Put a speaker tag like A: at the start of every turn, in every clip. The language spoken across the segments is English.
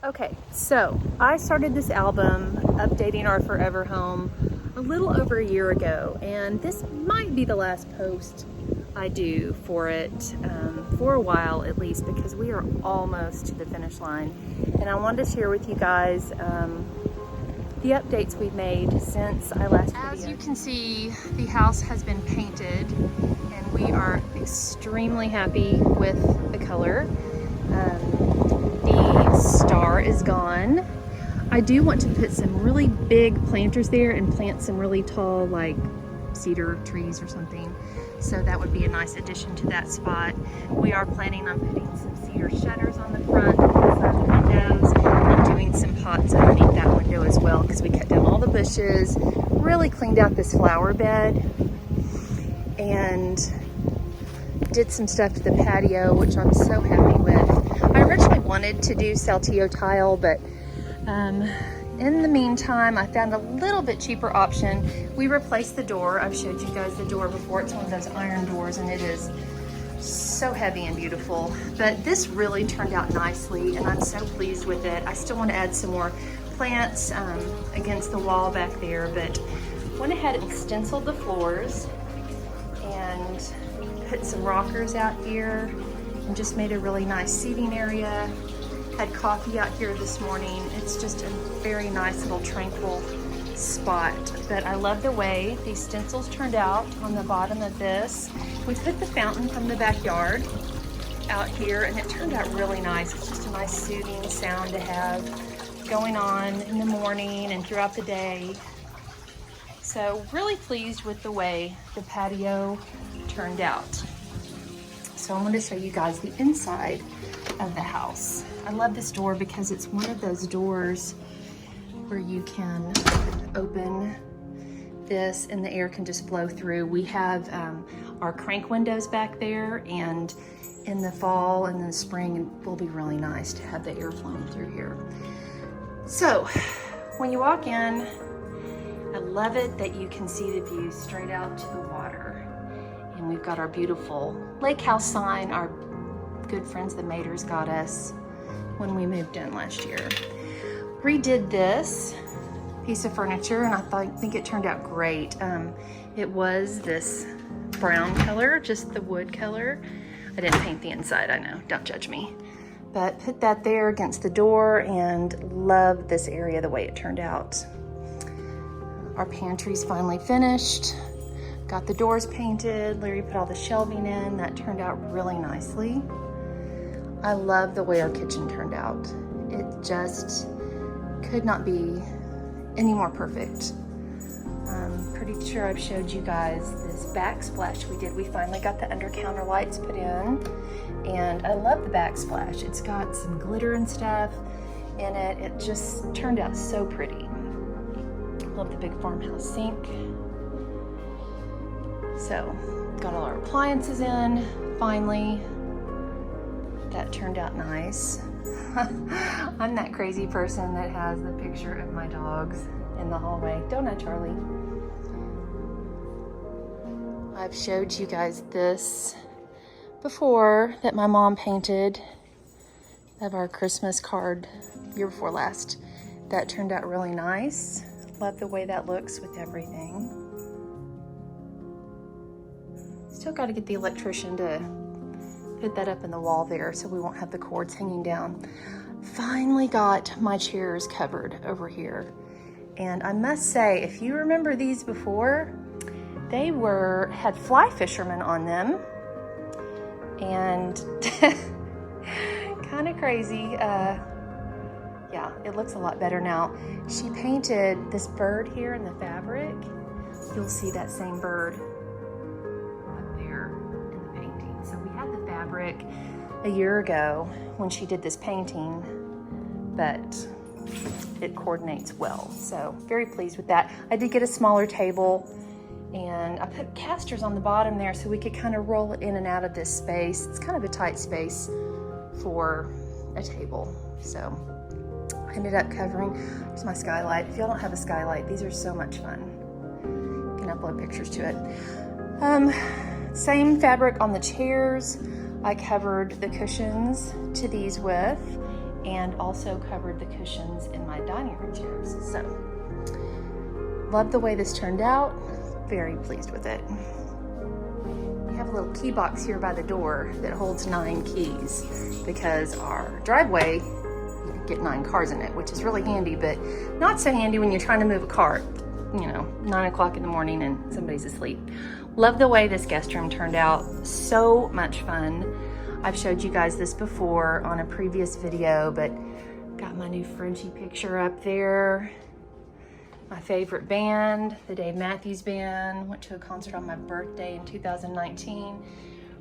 A: Okay, so I started this album, updating our forever home, a little over a year ago, and this might be the last post I do for it, for a while at least, because we are almost to the finish line. And I wanted to share with you guys the updates we've made since I last videoed. As you can see, the house has been painted, and we are extremely happy with the color. The star is gone. I do want to put some really big planters there and plant some really tall, like cedar trees or something. So that would be a nice addition to that spot. We are planning on putting some cedar shutters on the front for the windows and doing some pots underneath that window as well, because we cut down all the bushes, really cleaned out this flower bed, and did some stuff to the patio, which I'm so happy with. I originally wanted to do saltillo tile, but in the meantime, I found a little bit cheaper option. We replaced the door. I've showed you guys the door before. It's one of those iron doors, and it is so heavy and beautiful. But this really turned out nicely, and I'm so pleased with it. I still want to add some more plants against the wall back there, but went ahead and stenciled the floors and put some rockers out here and just made a really nice seating area. Had coffee out here this morning. It's just a very nice little tranquil spot. But I love the way these stencils turned out on the bottom of this. We put the fountain from the backyard out here, and it turned out really nice. It's just a nice soothing sound to have going on in the morning and throughout the day. So really pleased with the way the patio turned out. So I'm going to show you guys the inside of the house. I love this door because it's one of those doors where you can open this and the air can just blow through. We have our crank windows back there, and in the fall and in the spring it will be really nice to have the air flowing through here. So when you walk in, I love it that you can see the view straight out to the water. And we've got our beautiful lake house sign our good friends the Maters got us when we moved in last year. Redid this piece of furniture, and I think it turned out great. It was this brown color, just the wood color. I didn't paint the inside, I know, don't judge me. But put that there against the door and love this area the way it turned out. Our pantry's finally finished. Got the doors painted. Larry put all the shelving in. That turned out really nicely. I love the way our kitchen turned out. It just could not be any more perfect. I'm pretty sure I've showed you guys this backsplash we did. We finally got the under counter lights put in, and I love the backsplash. It's got some glitter and stuff in it. It just turned out so pretty. Love the big farmhouse sink. So got all our appliances in finally. That turned out nice. I'm that crazy person that has the picture of my dogs in the hallway. Don't I, Charlie? I've showed you guys this before that my mom painted of our Christmas card year before last. That turned out really nice. Love the way that looks with everything. Still got to get the electrician to put that up in the wall there so we won't have the cords hanging down. Finally got my chairs covered over here. And I must say, if you remember these before, they had fly fishermen on them. And kind of crazy. Yeah, it looks a lot better now. She painted this bird here in the fabric. You'll see that same bird up there in the painting. So we had the fabric a year ago when she did this painting, but it coordinates well. So very pleased with that. I did get a smaller table, and I put casters on the bottom there so we could kind of roll it in and out of this space. It's kind of a tight space for a table. So I ended up covering, here's my skylight. If y'all don't have a skylight, these are so much fun. You can upload pictures to it. Same fabric on the chairs. I covered the cushions to these with, and also covered the cushions in my dining room chairs. So, love the way this turned out. Very pleased with it. We have a little key box here by the door that holds 9 keys because our driveway, you can get 9 cars in it, which is really handy, but not so handy when you're trying to move a car, you know, 9 o'clock in the morning and somebody's asleep. Love the way this guest room turned out. So much fun. I've showed you guys this before on a previous video, but got my new Frenchie picture up there. My favorite band, the Dave Matthews Band. Went to a concert on my birthday in 2019.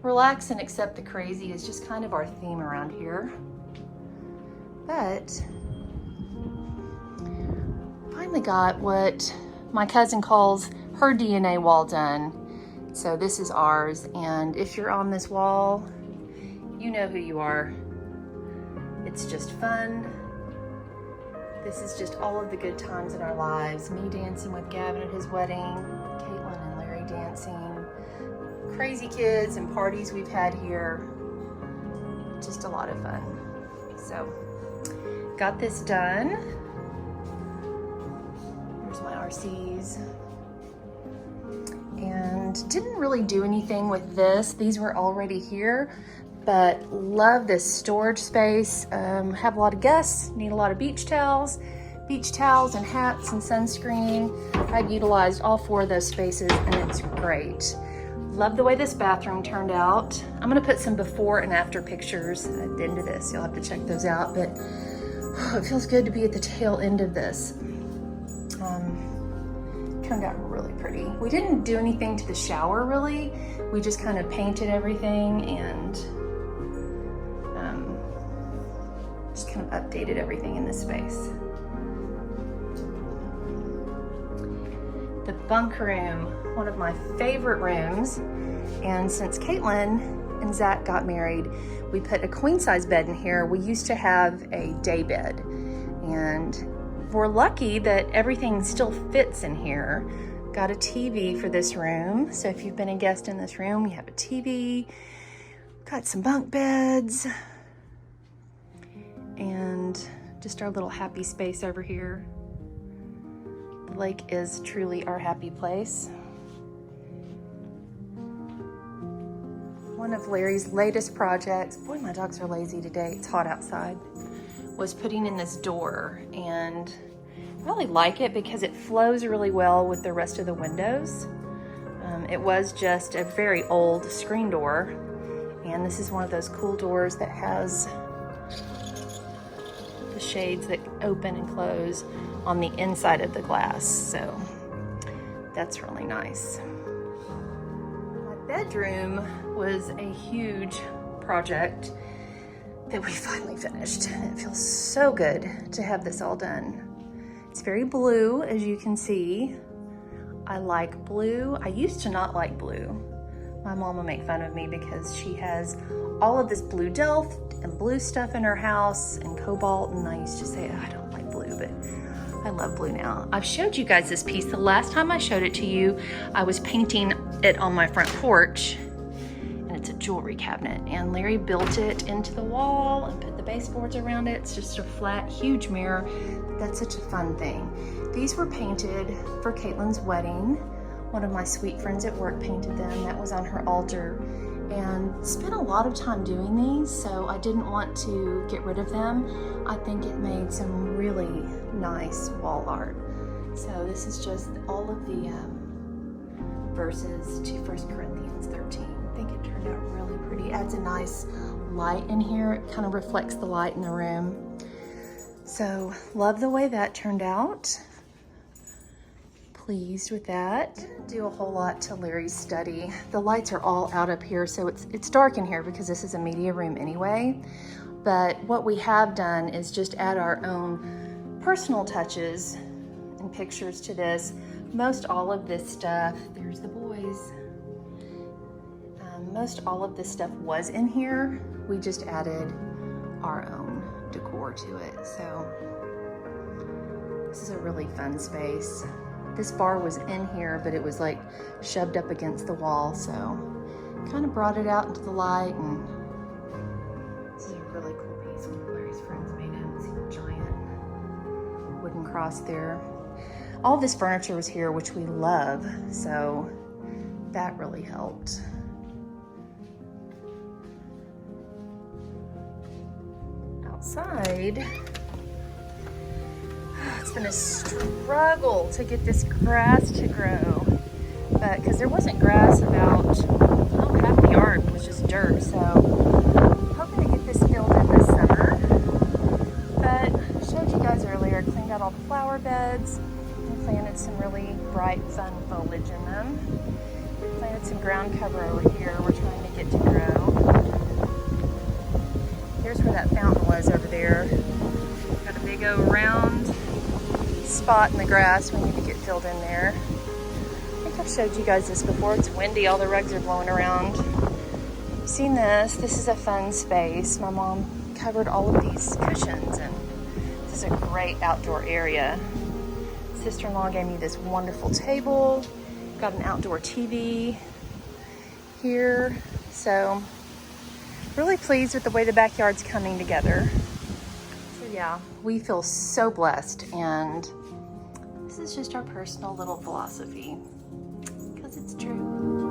A: Relax and accept the crazy is just kind of our theme around here. But finally got what my cousin calls her DNA wall done. So this is ours, and if you're on this wall, you know who you are. It's just fun. This is just all of the good times in our lives. Me dancing with Gavin at his wedding, Caitlin and Larry dancing, crazy kids and parties we've had here. Just a lot of fun. So, got this done. Here's my RCs. And didn't really do anything with this. These were already here, but love this storage space. Have a lot of guests, need a lot of beach towels and hats and sunscreen. I've utilized all 4 of those spaces and it's great. Love the way this bathroom turned out. I'm gonna put some before and after pictures at the end of this. You'll have to check those out, but it feels good to be at the tail end of this. Turned out really pretty. We didn't do anything to the shower really. We just kind of painted everything and just kind of updated everything in this space. The bunk room, one of my favorite rooms. And since Caitlin and Zach got married, we put a queen size bed in here. We used to have a day bed, and we're lucky that everything still fits in here. Got a TV for this room. So if you've been a guest in this room, we have a TV, got some bunk beds, and just our little happy space over here. The lake is truly our happy place. One of Larry's latest projects, boy, my dogs are lazy today, it's hot outside, was putting in this door, and I really like it because it flows really well with the rest of the windows. It was just a very old screen door, and this is one of those cool doors that has the shades that open and close on the inside of the glass, so that's really nice. My bedroom was a huge project that we finally finished, and it feels so good to have this all done. It's very blue, as you can see. I like blue. I used to not like blue. My mom will make fun of me because she has all of this blue Delft and blue stuff in her house and cobalt, and I used to say, I don't like blue, but I love blue now. I've showed you guys this piece. The last time I showed it to you, I was painting it on my front porch, and it's a jewelry cabinet, and Larry built it into the wall and put the baseboards around it. It's just a flat, huge mirror. That's such a fun thing. These were painted for Caitlin's wedding. One of my sweet friends at work painted them. That was on her altar, and spent a lot of time doing these, so I didn't want to get rid of them. I think it made some really nice wall art. So this is just all of the verses to 1 Corinthians 13. I think it turned out really pretty. Adds a nice light in here. It kind of reflects the light in the room. So love the way that turned out. Pleased with that. Didn't do a whole lot to Larry's study. The lights are all out up here, so it's dark in here because this is a media room anyway. But what we have done is just add our own personal touches and pictures to this. Most all of this stuff, there's the boys. Most all of this stuff was in here. We just added our own decor to it. So this is a really fun space. This bar was in here, but it was like shoved up against the wall, so kind of brought it out into the light, and this is a really cool piece. One of Larry's friends made it. can cross there. All this furniture was here, which we love, so that really helped. Outside, it's been a struggle to get this grass to grow, but because there wasn't grass about, well, half the yard was just dirt, so I'm hoping to get this filled in this summer. But I showed you guys earlier, I cleaned out all the flower beds and planted some really bright, fun foliage in them. We planted some ground cover over here we're trying to get to grow. Here's where that fountain was over there. Got a big old round spot in the grass we need to get filled in there. I think I've showed you guys this before. It's windy, all the rugs are blowing around. You've seen this. This is a fun space. My mom covered all of these cushions, and this is a great outdoor area. Sister-in-law gave me this wonderful table. Got an outdoor TV here. So really pleased with the way the backyard's coming together. So yeah, we feel so blessed, and this is just our personal little philosophy, because it's true.